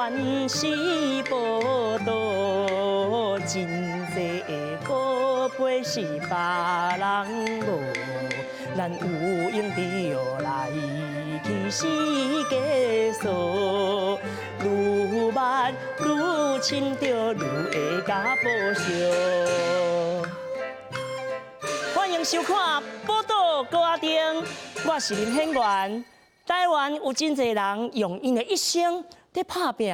原是宝岛，真济的宝贝是别人无，咱有用着来去世界数，愈捌愈亲着愈会加保守。欢迎收看《宝岛高阿丁》，我是林显元。台湾有真侪人用因的一生在打拼，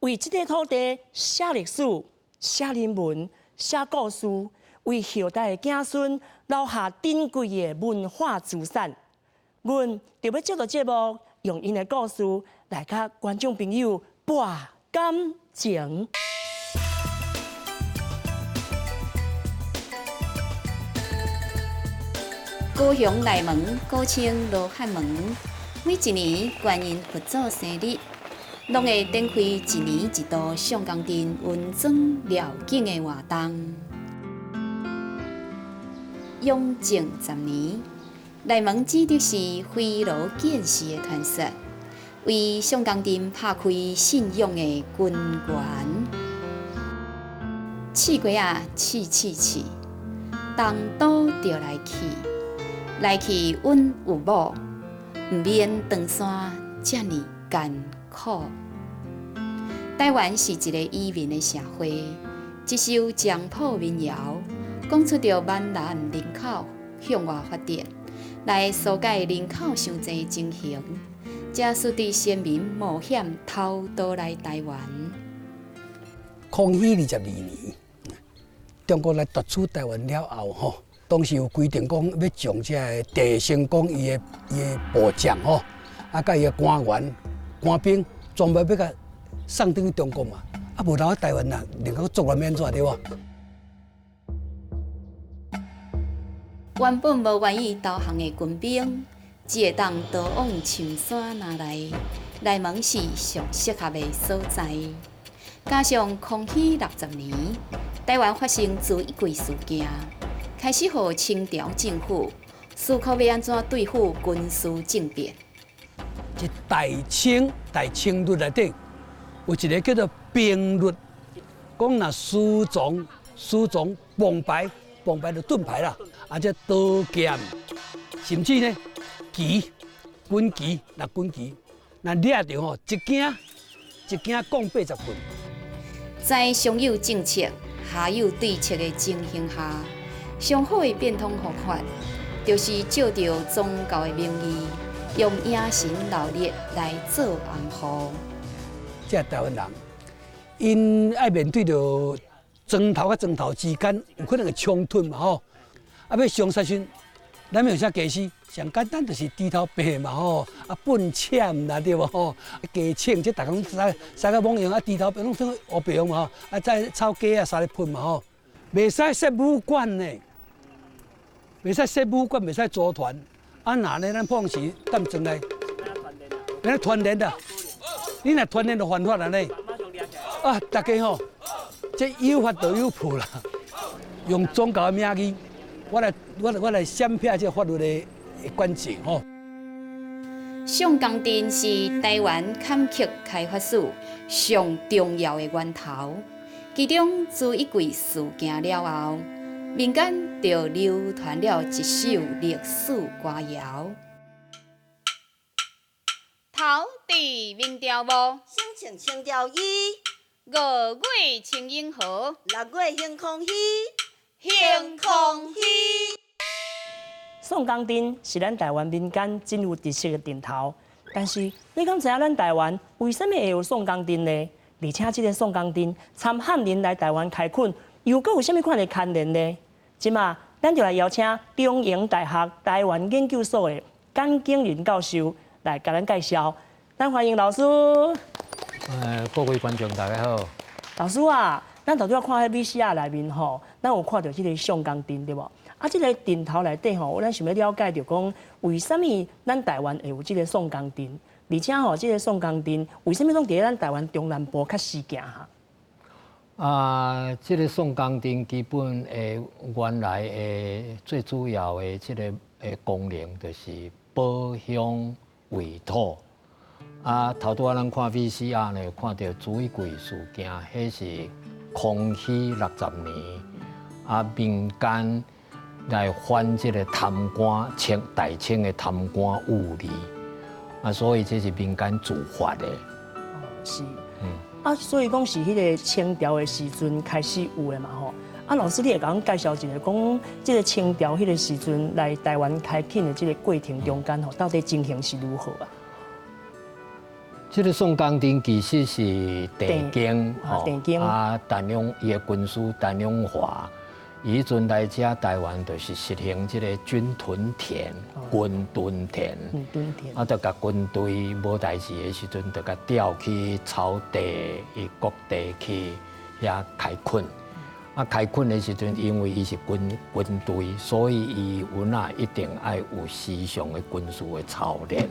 为这个土地写历史、写人文、写故事，为后代的子孙留下珍贵的文化资产。阮就要借着节目，用因的故事来甲观众朋友博感情。高雄内门，古称罗汉门，每一年观音佛祖生日，拢会展开一年一度上港镇温庄绕境的活动。永靖10年，内门指的是飞罗剑士的传说，为上港镇拍开信仰的根源。试过啊，试，东都就来去。来去稳有某，毋免长山遮尔艰苦。台湾是一个移民的社会，一首江浦民谣，讲出着闽南人口向外发展，来疏解人口伤济的情形，才使得先民冒险偷渡来台湾。康熙22年，中国来夺取台湾了后，吼。当时有规定讲，要将这个地生讲伊的部将吼，甲伊的官员、官兵，全部要甲送转去中国嘛，无留喺台湾啦，能够作乱免怎对无？原本无愿意投降的军兵，只会当逃往深山拿来。内门是上适合的所在。加上康熙60年，台湾发生朱一贵事件。开始互清朝政府思考要安怎对付军事政变。即大清律内底有一个叫做兵律，讲若书状崩败就盾牌啦，这刀剑，甚至呢军旗，若掠着吼一件降80分。在上有政策、下有对策的情形下。上好的变通方法，就是照着宗教的名义，用野神劳力来做红户。这台湾人，因爱面对着庄头甲庄头之间有可能的冲突嘛吼。要上杀时，咱用啥假死？上简单就是低头白嘛吼，笨浅啦对无吼，假请即逐工使个网用低头白，拢算黑白嘛吼，再炒鸡杀咧喷嘛吼，袂使设武馆呢。袂使设武馆，袂使组团，哪呢？咱碰时当进来，咱团练的，你若团练就犯法了呢。大家吼，这有法就有谱啦。用宗教的名义，我来闪避这法律的管制吼。上港镇是台湾坎坷开发史上重要的源头，其中自一贵事件了后。民间就流传了一首历史歌谣：头地明朝无，省情清朝衣5月清英河，6月兴康熙，兴康熙。宋江镇是咱台湾民间真有特色的镇头，但是你敢知影咱台湾为什么会有宋江镇呢？而且这个宋江镇参汉人来台湾开垦。又阁有啥物款的牵连呢？即马，咱就来邀请中营大学台湾研究所的简景仁教授来甲咱介绍。咱欢迎老师。各位观众大家好。老师啊，咱头拄仔看迄 VCR 内面吼，咱有看到即个上港镇对无？即个镇头内底吼，咱想要了解着讲，为什么咱台湾会有即个宋港镇？而且吼，即个宋港镇为什么拢伫咱台湾中南部较实行哈？这个宋江镇基本原来最主要的这个功能就是保乡卫土，啊，头拄仔咱看 VCR 呢，看到朱一贵事件，迄是康熙60年，啊，民间来反这个贪官，大清的贪官污吏，啊，所以这是民间自发的。是，啊，所以讲是迄个清朝的时阵开始有的嘛吼。啊，老师，你会甲阮介绍一下，讲这个清朝迄个时阵来台湾开垦的这个过程中间吼，到底情形是如何啊？这个宋江亭其实是地经，啊，陈永伊的军师陈永华，伊迄阵来遮台湾就是实行这个军屯田、军屯田，啊，就甲军队无代志的时阵，就甲调去草地、各地去遐开垦。啊，开垦的时阵，因为伊是军队，所以伊有一定爱有时常的军事的操练。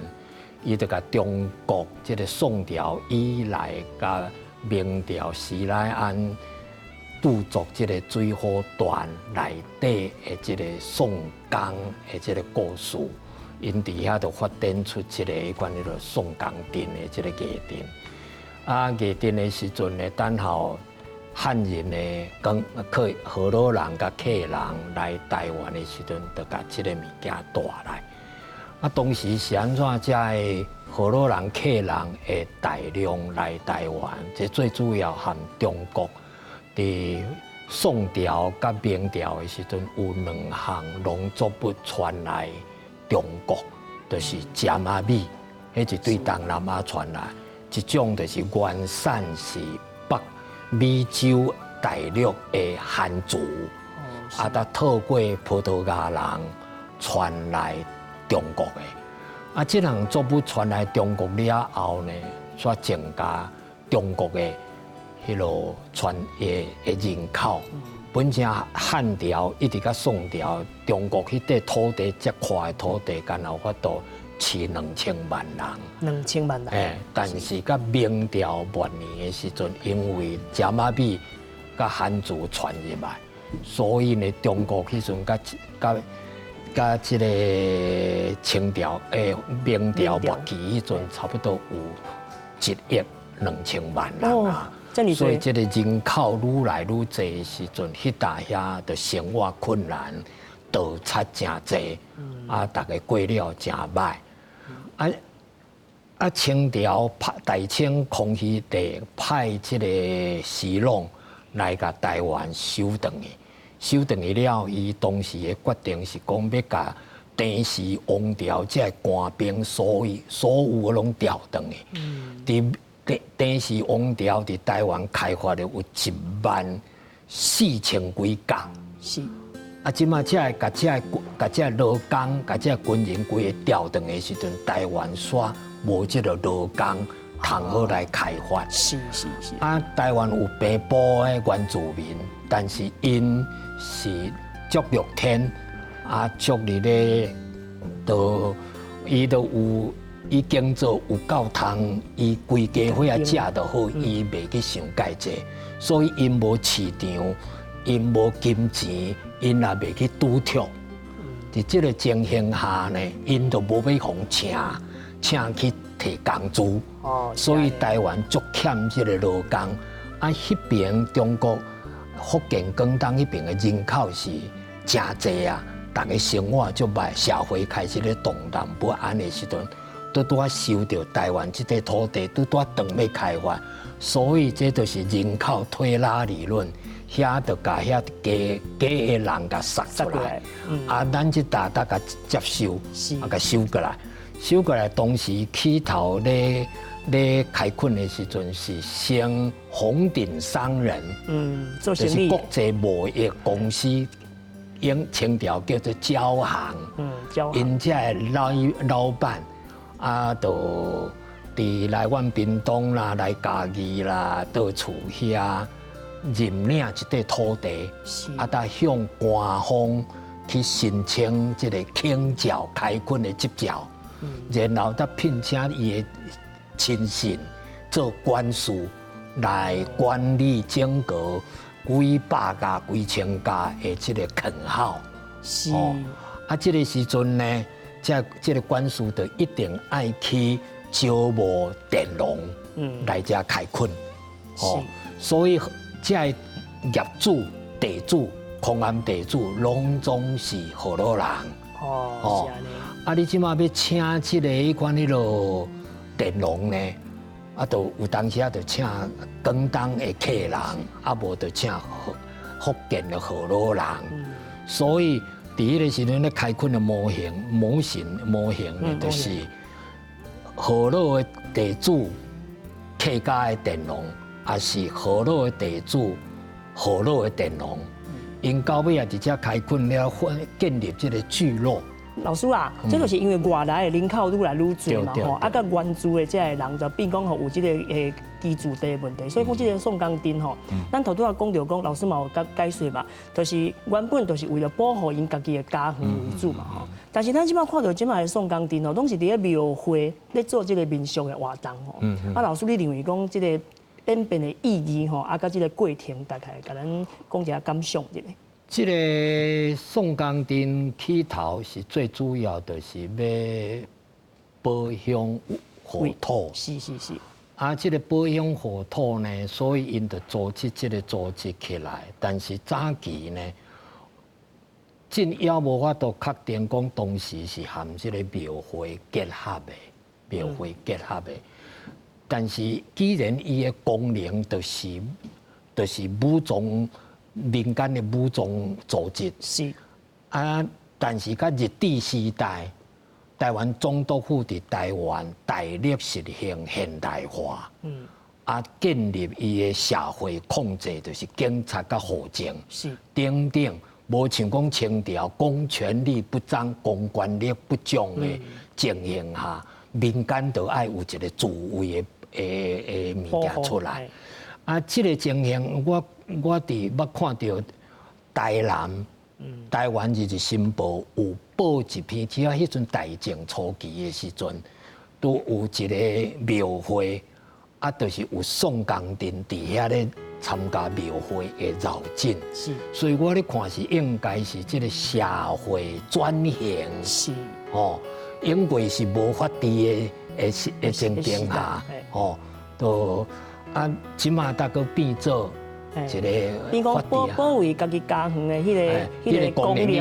伊就甲中国这个宋朝以来，甲明朝施耐庵著作这个水滸传内底的这个宋江的这个故事，因伫遐就发展出一个关于宋江镇的这个艺阵。啊，艺阵的时阵呢，等候汉人的荷兰人甲客人来台湾的时阵，就甲这个物件带来。啊，当时是安怎？遮个荷兰人、客人会大量来台湾，这最主要含中国。伫宋朝甲明朝的时阵，有2项农作物传来中国，就是尖仔米，迄是对东南亚传来。一种就是原产是北美洲大陆的番薯，啊，才透过葡萄牙人传来中国的。啊，这项作物传来中国了后呢，煞增加中国的迄落传的人口。本正汉朝一直到宋朝，中国迄块土地这块的土地，刚好发到饲2000万人。2000万人。但是到明朝末年的时阵，因为尖仔米甲番薯传入来，所以呢，中国迄阵甲这个清朝明朝末期迄阵，差不多有1.2亿人啊。所以这个人口愈来愈多的时阵，迄搭遐的生活困难，盗贼真多，啊，大家过了真歹。清朝大清康熙帝派这个石龙来甲台湾收回去。收回去了，伊当时的决定是讲要甲郑氏王朝这个官兵所有拢调回去。郑氏王朝伫台湾开发的有14000几架。是。啊，即马甲这劳工、甲这军人规个调回的时阵，台湾煞无这个劳工通好来开发。是。啊，台湾有北部的原住民，但是因是足乐天，啊，足伫咧，伊都有。伊经做有够通，伊规家伙啊食就好，伊袂去想介济，所以因无市场，因无金钱，因也袂去赌博。伫这个情形下呢，因就无要互请去提工资，所以台湾足欠这个劳工。啊，迄边中国福建广东迄边的人口是真济啊，大家生活足歹，社会开始咧动荡不安的时阵。拄收到台湾这块土地，拄等要开发，所以这就是人口推拉理论，遐就甲遐假的人甲杀出来，啊，咱这大家接受，啊，甲收过来，收过来，当时起头咧开垦的时阵是先红顶商人，做生意，就是国际贸易公司。用清朝叫做交行，因这老板。啊，就伫来阮屏东啦，来嘉义啦，到处遐认领一块土地，啊，才向官方去申请这个清教开垦的执照，然后才聘请伊的亲信做管事来管理整个几百家、几千家的这个垦号。啊，这个时阵呢。这个管事就一定爱去招募佃农来遮开垦，所以这业主、地主、空安地主拢总是河洛人。哦，啊，你即马要请即个迄款迄落佃农呢？啊，就有当时啊，就请广东的客人，啊，无就请福建的河洛人。所以第一个时阵咧开垦的模型呢，就是河洛的地主、客家的佃农，也是河洛的地主、河洛的佃农，因到尾也伫遮开垦了，建立这个聚落。老师啊，这就是因为外来的人口愈来愈多嘛吼，啊，甲原住的这个人就变讲吼有这个居住地的问题，所以讲这个宋江镇吼，咱头拄仔讲到讲，老师嘛有解说嘛，就是原本就是为了保护因家己的家园为主嘛吼，但是咱即摆看到即摆的宋江镇吼，拢是伫咧庙会咧做这个民俗的活动吼，啊，老师你认为讲这个演变的意义吼，啊，甲这个过程大概甲咱讲一下感想一下。这个宋江镇起头是最主要的是要保乡护土，是。啊，这个保乡护土呢，所以因就组织这个组织起来。但是早期呢，真也无法度确定讲当时是含这个庙会结合的，但是既然伊的功能就是武装。民间的武装组织是啊，但是甲日治时代，台湾总督府伫台湾大力实行现代化，啊，建立伊的社会控制，就是警察甲护政，是等等，无像讲清朝公权力不彰、公权力不彰的情形下，民间就爱有一个自卫的物件出来。啊，这个情形我伫捌看到台湾日新报有报一篇，只要迄阵大正初期的时阵，都有一个庙会，啊，就是有宋江镇伫遐咧参加庙会的绕境，是，所以我咧看是应该是这个社会转型，是，因为是无法治的情景下，都。啊，即马大哥变做一个保卫家己家园的迄个功能已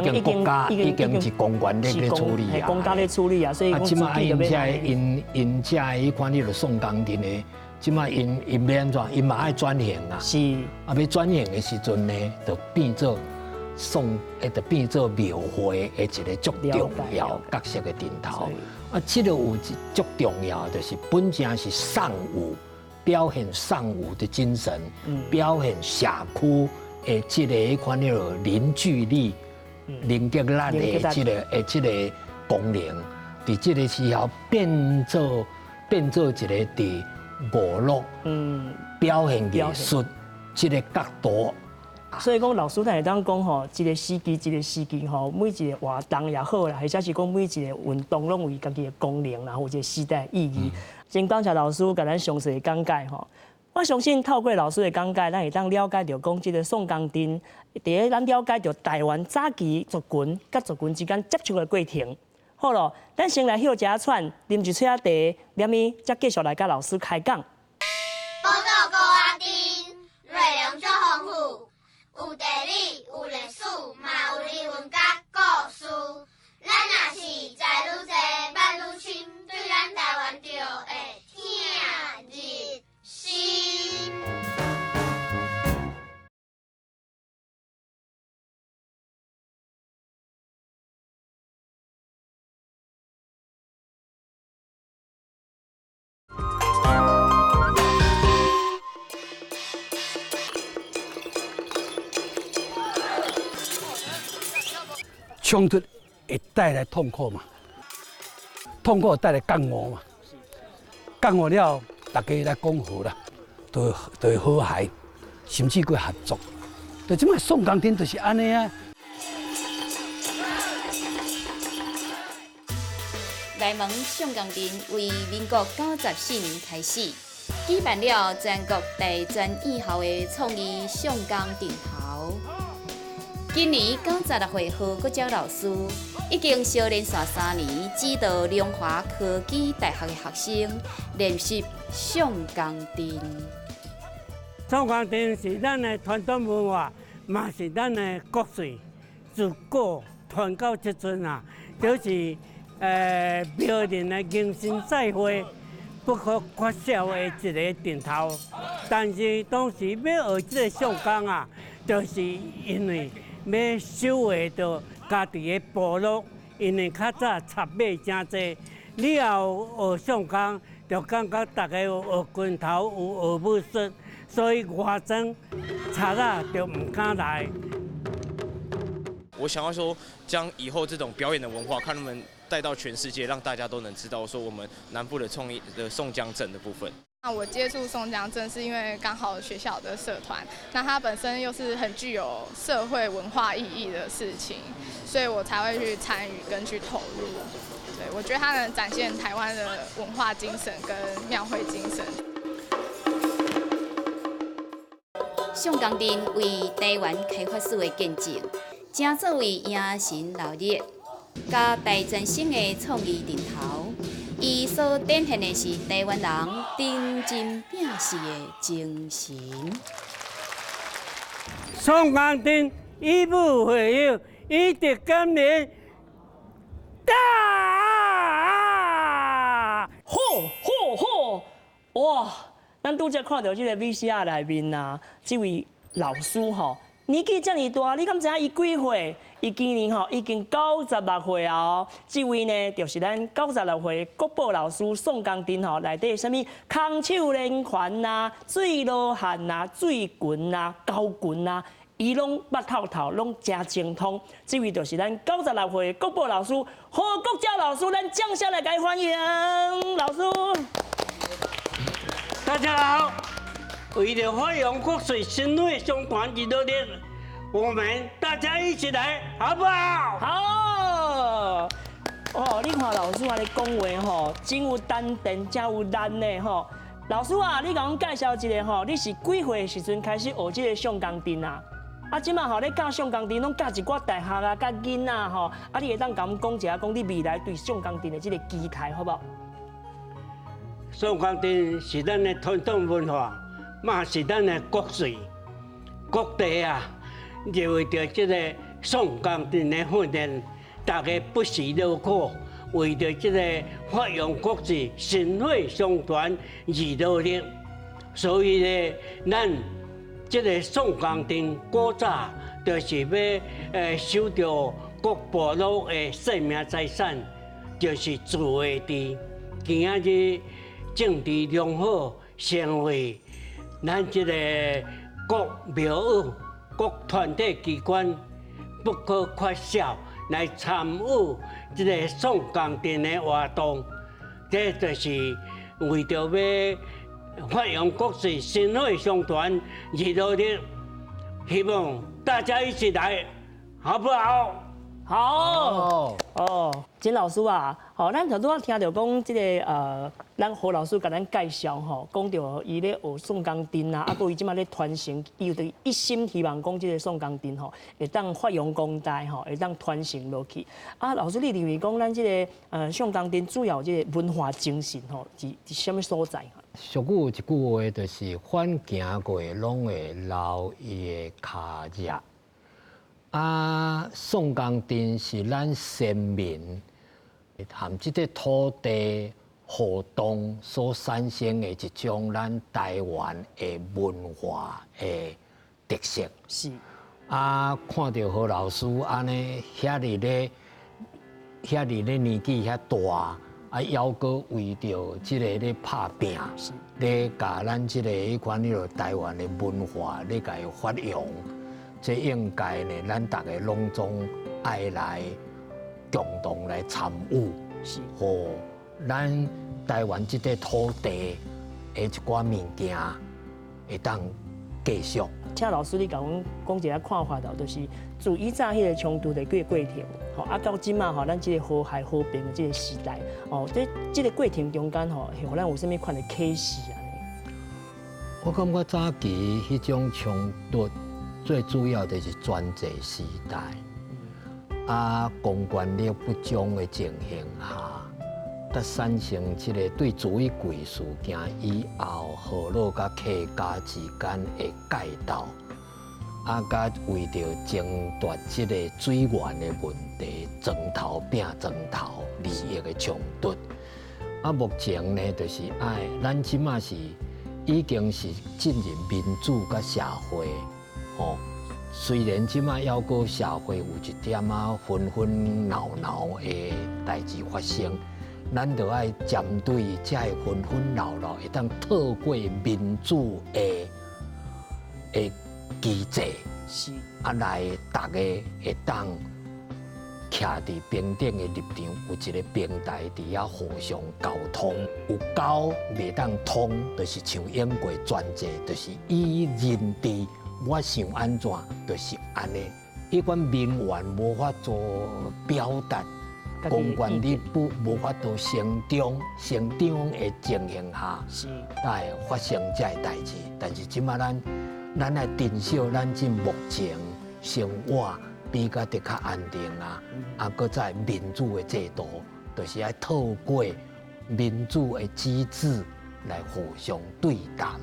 经是公权力咧处理啊，公家咧处理啊，所以即马因遮迄款迄个宋江镇的，即马因要安怎？因嘛爱转型啊，是啊，要转型的时阵呢，就变做就变做庙会的一个足重要角色的顶头。啊，这个有足重要，就是本身是尚武。表现尚武的精神，表现社区的这个迄款迄个凝聚力、凝结力的这个功能，伫这个时候变做一个伫部落表现艺术这个角度。所以讲，老师咱会当讲吼，一个时期吼，每一个活动也好啦，或者是讲每一个运动拢有伊家己的功能啦，或者时代意义。真感谢老师甲咱详细讲解吼。我相信透过老师的讲解，咱会当了解到讲，这个宋江镇，第一咱了解到台湾早期族群甲族群之间接触的过程。好咯，咱先来休一下喘，啉一撮茶，念伊再继续来甲老师开讲。报道高阿丁，内容足丰富，有地理，有历史，嘛有人文甲故事。咱若是知愈多，捌愈深，对咱台湾就会听入心。冲突会带来痛苦嘛，痛苦带来降恶嘛，降恶了，大家来讲和啦，就会和谐，甚至会合作。就即摆宋江镇就是安尼啊。内蒙宋江镇为民国94年开始，举办了全国第全以后的创意宋江镇头。今年96岁贺国昭老师已经相连续3年，指导龙华科技大学的学生练习上钢钉。上钢钉是咱的传统文化，嘛是咱的国粹。自古传到即阵啊，就是苗人的迎新赛会不可缺少的一个顶头。但是当时要学这个上钢啊，就是因为要守卫到家己的部落，因为较早插马真济，你也有学上钢，就感觉大家有学拳头，有学武术，所以外庄贼仔就唔敢来。我想要说，将以后这种表演的文化，看能不能带到全世界，让大家都能知道说我们南部的创意的宋江镇的部分。那我接触宋江镇是因为刚好学校的社团，那它本身又是很具有社会文化意义的事情，所以我才会去参与跟去投入。对，我觉得它能展现台湾的文化精神跟庙会精神。上钢钉为台湾开发史的见证，正作为迎神劳力，甲大专生的创意顶头。伊所展现的是台湾人顶真拼死的精神。上钢钉以武会友，以德感人。好，哇！咱拄则看到这个 VCR 内面啊，这位老师吼，年纪这么大，你敢知影伊几岁？伊今年吼已经96岁啊！哦，这位呢就是咱96岁国宝老师宋钢钉吼，内底什么空手连环呐、水罗汉呐、水拳呐、高拳呐，伊拢捌透透，拢真精通。这位就是咱96岁国宝老师何国教老师，咱掌声来给欢迎老师。大家好，为了发扬国粹，心会相传娱乐力，我们大家一起来，好不好？好。哦，你看老师安尼讲话吼，真有丹田，真有力呢吼。老师啊，你甲阮介绍一下吼，你是几岁的时阵开始学这个上钢钉啊？啊，即马吼咧教上钢钉，拢教一寡大学啊、甲囡仔吼，啊，你会当甲阮讲一下，讲你未来对上钢钉的这个期待，好不好？上钢钉是咱的传统文化，嘛是咱的国粹。各地啊，就为着这个上钢钉的训练，大家不辞劳苦，为着这个发扬国粹、薪火相传而努力。所以呢，咱这个上钢钉古早就是要守着各部落的生命财产，就是自卫地。今仔日政治良好，成为咱这个各庙宇、各团体机关不可缺少来参与这个上钢钉的活动。这就是为着要发扬国粹、薪火相传而努力，希望大家一起来，好不好？好哦，金老师啊，吼，咱头拄仔听到讲这个咱何老师甲咱介绍吼，讲到伊咧学宋钢钉啊，啊，佮伊即马咧传承，伊有对一心希望讲这个宋钢钉吼，会当发扬光大吼，会当传承落去。啊，老师你认为讲咱这个宋钢钉主要这个文化精神吼，是什么所在？俗语有一句话就是反行过拢会留伊的脚印。啊，宋钢钉是咱先民含这个土地互动所产生的一种咱台湾的文化的特色。是。啊，看到何老师安尼遐日咧年纪遐大，啊，犹阁为着即个咧拍拼，咧甲咱即个迄款迄个台湾的文化咧甲伊发扬。这应该呢，咱大家拢总爱来共同来参与，是，和咱台湾这个土地的一寡物件会当继续。请老师你甲阮讲一下看法到，就是自以前迄个冲突的过程，吼，啊到即马吼，咱这个和谐和平的这个时代，哦，这个过程中间吼，互咱有啥物款的启示啊？我感觉早期迄种冲突。最主要的是专制时代，公权力不彰的情形下，才产生这个对水柜事件以后，河洛甲客家之间的界斗，甲为着争夺这个水源的问题，庄头拼庄头，利益的冲突。目前呢，就是咱即马是已经是进入民主甲社会，虽然即马还阁社会有一点纷纷闹闹的代志发生，咱就要针对这纷纷闹闹，会当透过民主的机制，是来大家会当徛伫平等的立场，有一个平台伫遐互相沟通。有沟袂当通，就是像演过专制，就是以人治。我想安怎，就是安尼。迄款民怨无法做表达，公权力无法度成长的情形下，才会发生这个代志。但是即马咱来珍惜咱即目前生活比较得较安定搁在民主的制度，就是要透过民主的机制来互相对谈。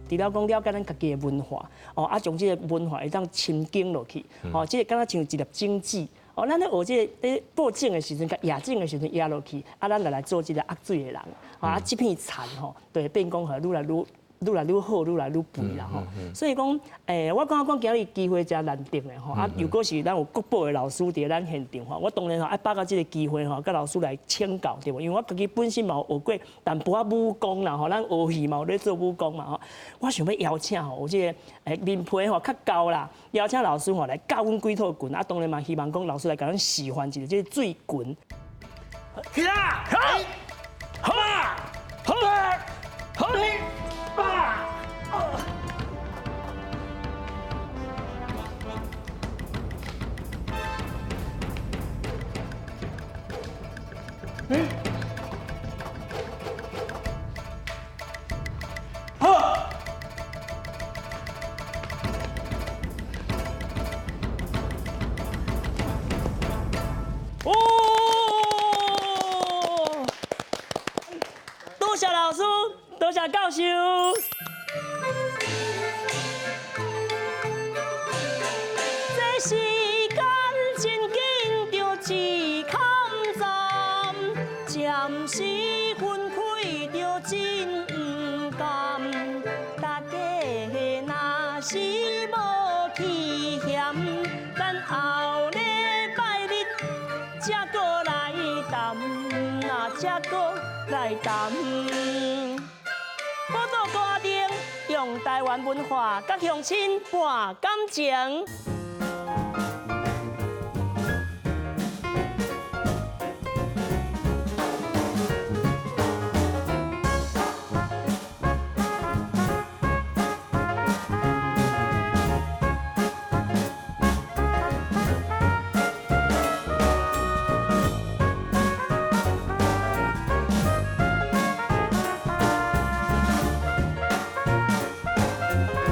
除了讲了解咱家己的文化，将这个文化会当深耕落去，这个敢若像一粒种子，咱咧学这个播种的时阵，甲野种的时阵野落去，咱来做这个压水的人，这片田就会变讲愈来愈好，愈来愈肥啦吼。所以讲，我感觉讲今日机会真难得的吼，如果是咱有国宝的老师伫咱现场我当然爱把握这个机会甲老师来请教对无？因为我家己本身嘛有学过淡薄仔武功啦咱学戏嘛有咧做武功嘛我想要邀请有这个面皮较厚啦，邀请老师来教阮几套拳当然嘛希望讲老师来甲咱示范一下这个水拳。起来，好啊，好啊，好啊！多谢老师，多谢教授。这时间真紧着一坎站，暂时分开着真不甘。大家若是无去嫌，咱后礼拜日才过来谈，才过来谈。报道歌丁用台湾文化甲乡亲博感情。